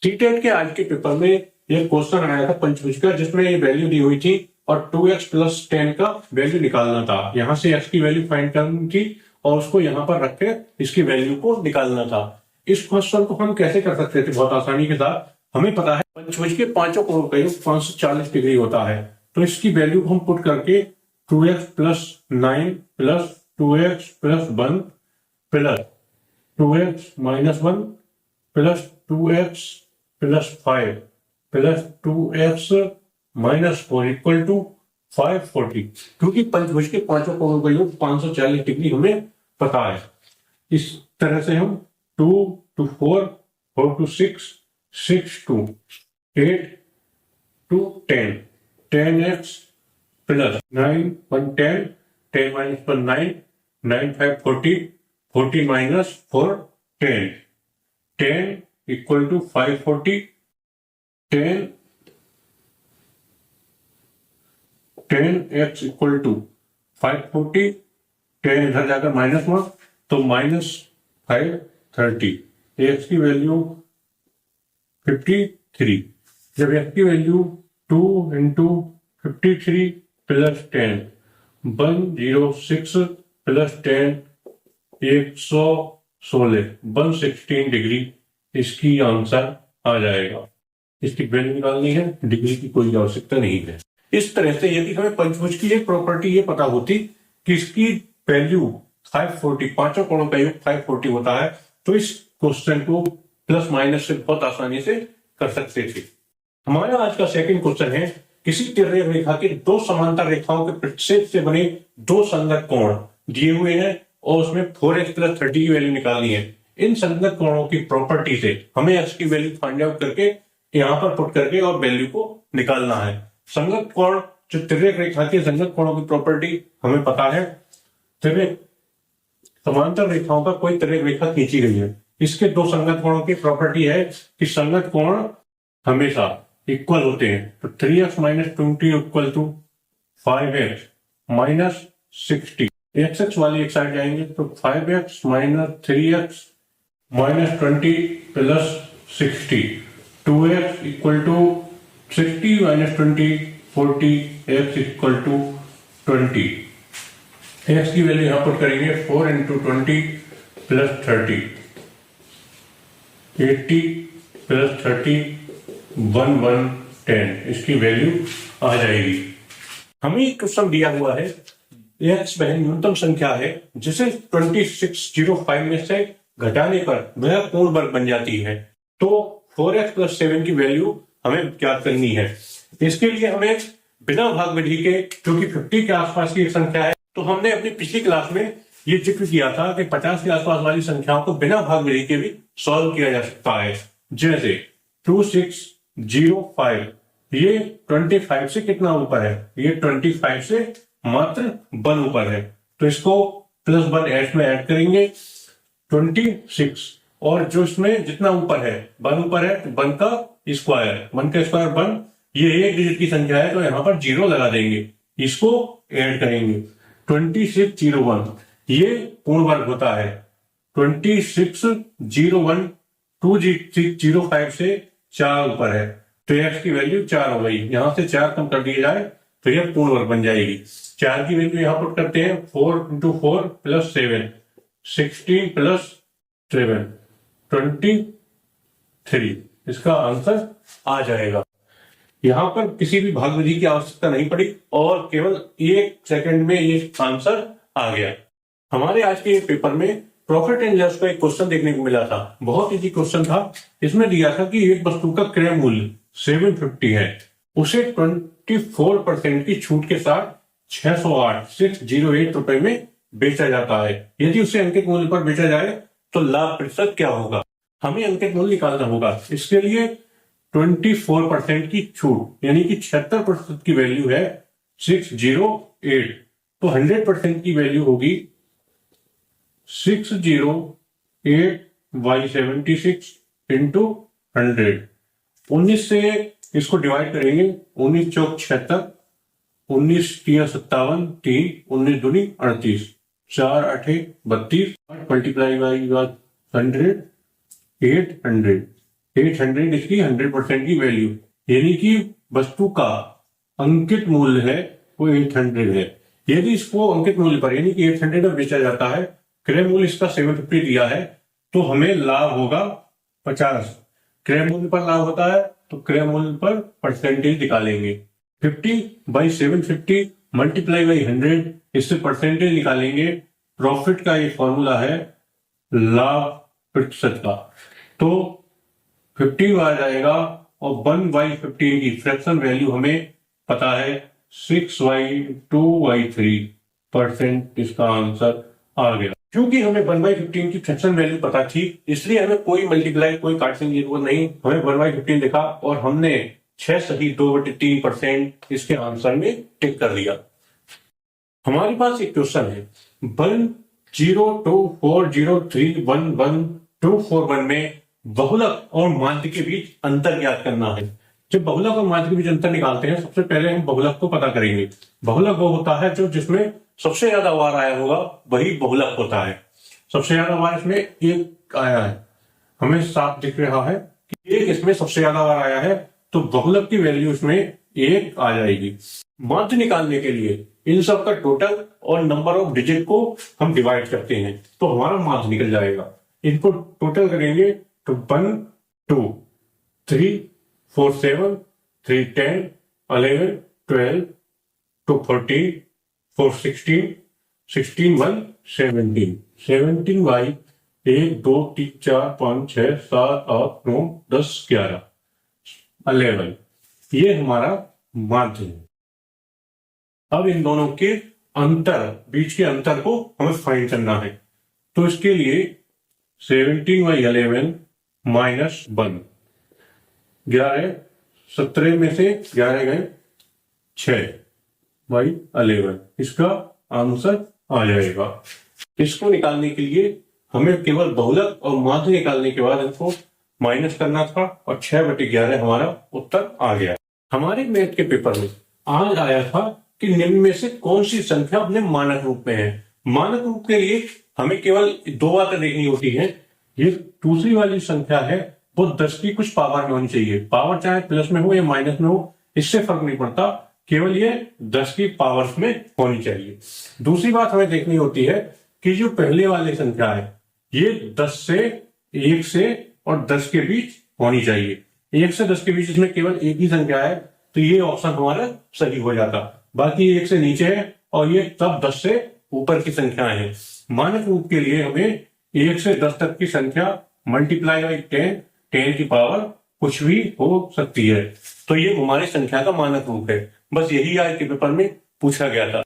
CTET के आज के पेपर में एक क्वेश्चन आया था पंचभुज का, जिसमें ये वैल्यू दी हुई थी और 2x प्लस 10 का वैल्यू निकालना था। यहाँ से x की वैल्यू फाइंड करनी थी और उसको यहाँ पर रख के इसकी वैल्यू को निकालना था। इस क्वेश्चन को हम कैसे कर सकते थे? बहुत आसानी के साथ। हमें पता है पंचभुज के पांचों कोणों का योग 540 डिग्री होता है, तो इसकी वैल्यू को हम पुट करके 2x plus 9 plus 2x plus 1 plus 2x minus 1 plus 2x plus 5 plus 2x minus 4 equal to 540। क्योंकि पंचभुज के पांचों कोणों का योग 540 डिग्री हमें पता है। इस तरह से हम 2 to 4, 4 to 6, 6 to 8 to 10, 10x plus 9 1 10, 10 minus 1 9, 9 5 40, 40 minus 4 10, 10 equal to 540, 10x equal to 540, 10 इधर जाकर माइनस 1 तो माइनस 530। x की वैल्यू 53। जब x की value 2 into 53 plus 10 106 plus 10 116 116 degree इसकी आंसर आ जाएगा। इसकी वैल्यू निकालनी है, डिग्री की कोई आवश्यकता नहीं है। इस तरह से यदि हमें पंचभुज की एक प्रॉपर्टी ये पता होती कि इसकी वैल्यू 540, पांचों कोणों का योग 540 होता है, तो इस क्वेश्चन को प्लस माइनस से बहुत आसानी से कर सकते थे। हमारा आज का सेकंड क्वेश्चन है, किसी तिर्यक रेखा के दो समांतर रेखाओं के प्रतिच्छेद से बने दो संगत कोण दिए हुए हैं और उसमें 4x प्लस 30 की वैल्यू निकालनी है। इन संगत कोणों की प्रॉपर्टी से हमें x की वैल्यू फाइंड आउट करके यहाँ पर पुट करके और वैल्यू को निकालना है। संगत कोण, जो तिर्यक रेखा के संगत कोणों की प्रॉपर्टी हमें पता है। तिर्यक समांतर रेखाओं पर कोई तिर्यक रेखा खींची गई है, इसके दो संगत कोणों की प्रॉपर्टी है कि संगत कोण हमेशा इक्वल होते हैं। तो 3x minus 20 equal to 5x minus 60। x वाली एक साइड जाएंगे तो 5x minus 3x minus 20 plus 60, 2x equal to 60 minus 20 40, x equal to 20। x की वैल्यू यहां पुट करेंगे 4 इंटू 20 प्लस 30, 80 प्लस 30 1110 इसकी वैल्यू आ जाएगी। हमें एक क्वेश्चन दिया हुआ है, x वह न्यूनतम संख्या है जिसे 2605 में से घटाने पर वह पूर्ण वर्ग बन जाती है। तो 4x प्लस 7 की वैल्यू हमें ज्ञात करनी है। इसके लिए हमें बिना भाग विधि के, क्योंकि 50 के आसपास की एक संख्या है, तो हमने अपनी पिछली क्लास में ये जिक्र किया था कि 50 के आसपास वाली संख्याओं को बिना भाग विधि के भी सॉल्व किया जा सकता है। जैसे 2605, ये 25 से कितना ऊपर है? ये 25 से मात्र 1 ऊपर है, तो इसको प्लस 1 एच में ऐड करेंगे 26, और जो इसमें जितना ऊपर है 1 ऊपर है तो 1 का स्क्वायर, 1 का स्क्वायर 1, ये एक डिजिट की संख्या है तो यहाँ पर 0 लगा देंगे, इसको ऐड करेंगे 2601, ये पूर्ण वर्ग होता है। 2601 2605 से 4 ऊपर है तो x की वैल्यू 4 हो गई। यहां से 4 कम कर दिया जाए तो यह पूर्ण वर्ग बन जाएगी। 4 की वैल्यू यहां पुट करते हैं 4 इंटू 4 प्लस 7, 16 प्लस 7 23, इसका आंसर आ जाएगा। यहां पर किसी भी भाग विधि की आवश्यकता नहीं पड़ी और केवल 1 सेकंड में ये आंसर आ गया। हमारे आज के पेपर में प्रॉफिट एंड लॉस का एक क्वेश्चन देखने को मिला था। बहुत इजी क्वेश्चन था। इसमें दिया था कि एक वस्तु का क्रय मूल्य 750 है, उसे 24% की छूट के साथ 608 रुपए में बेचा जाता है। यदि उसे अंकित मूल्य पर बेचा जाए तो लाभ प्रतिशत क्या होगा? हमें अंकित मूल्य निकालना होगा। इसके लिए 24% की छूट यानी कि 76% की वैल्यू है 608, तो 100% की वैल्यू होगी 608 बाई 76 इंटू 100। 19 से इसको डिवाइड करेंगे, 19 चौक 76, 19 तिया 57, 3 19 दूनी 38, 4 8 32, मल्टीप्लाई बाई 100, 800 800 इसकी 100% की वैल्यू, यानी कि वस्तु का अंकित मूल्य है वो 800 है। यदि इसको अंकित मूल्य पर यानी कि 800 में बेचा जाता है, क्रय मूल्य इसका 750 दिया है, तो हमें लाभ होगा 50। क्रय मूल्य पर लाभ होता है तो क्रय मूल्य पर परसेंटेज निकालेंगे। 50/750 मल्टीप्लाई बाई 100, इससे परसेंटेज निकालेंगे। प्रॉफिट का ये फॉर्मूला है लाभ प्रतिशत का, तो 50 आ जाएगा और 1/15 की फ्रैक्शन वैल्यू हमें पता है 6/2/3%। इसका आंसर आ गया। क्योंकि हमें 1/15 की फ्रैक्शन वैल्यू पता थी, इसलिए हमें कोई मल्टीप्लाई कोई काटने की जरूरत नहीं। हमें 1/15 दिखा और हमने 6 सही 2/3% इसके आंसर में टिक कर दिया। हमारे पास एक क्वेश्चन है 10240311 में बहुलक और माध्य के बीच अंतर ज्ञात करना है। जब बहुलक और माध्य के बीच अंतर निकालते हैं, सबसे पहले हम बहुलक को पता करेंगे। बहुलक वो होता है जो जिसमें सबसे ज्यादा बार आया होगा वही बहुलक होता है। सबसे ज्यादा बार इसमें एक आया है, हमें साफ दिख रहा है कि एक इसमें सबसे ज्यादा बार आया है, तो बहुलक की वैल्यू इसमें एक आ जाएगी। माध्य निकालने के लिए इन सब का टोटल और नंबर ऑफ डिजिट को हम डिवाइड करते हैं, तो हमारा माध्य निकल जाएगा। इनको टोटल करेंगे तो 1 2 3 4 7 3 10 11 12 2 14 4 16 16 1 17 17 बाई 1 2 3 4 5 6 7 8 9 10 11 11, ये हमारा माध्य है। अब इन दोनों के अंतर, बीच के अंतर को हमें फाइंड करना है, तो इसके लिए 17/11 माइनस 1, 11 17 में से 11 गए 6/11, इसका आंसर आ जाएगा। इसको निकालने के लिए हमें केवल बहुलक और माध्य निकालने के बाद इनको माइनस करना था और 6/11 हमारा उत्तर आ गया। हमारे मैथ के पेपर में आज आया था कि निम्न में से कौन सी संख्या अपने मानक रूप में है। मानक रूप के लिए हमें केवल दो बातें देखनी होती है। ये दूसरी वाली संख्या है वो 10 की कुछ पावर में होनी चाहिए। पावर चाहे प्लस में हो या माइनस में हो, इससे फर्क नहीं पड़ता, केवल ये 10 की पावर में होनी चाहिए। दूसरी बात हमें देखनी होती है कि जो पहले वाली संख्या है ये 10 से 1 से और 10 के बीच होनी चाहिए। 1 से 10 के बीच इसमें केवल एक ही संख्या है, तो ये ऑप्शन हमारा सही हो जाता। बाकी 1 से नीचे है और ये तब 10 से ऊपर की संख्याएं हैं। मानक रूप के लिए हमें 1 से 10 तक की संख्या मल्टीप्लाई बाई 10, 10 की पावर कुछ भी हो सकती है, तो ये हमारी संख्या का मानक रूप है। बस यही आज के पेपर में पूछा गया था।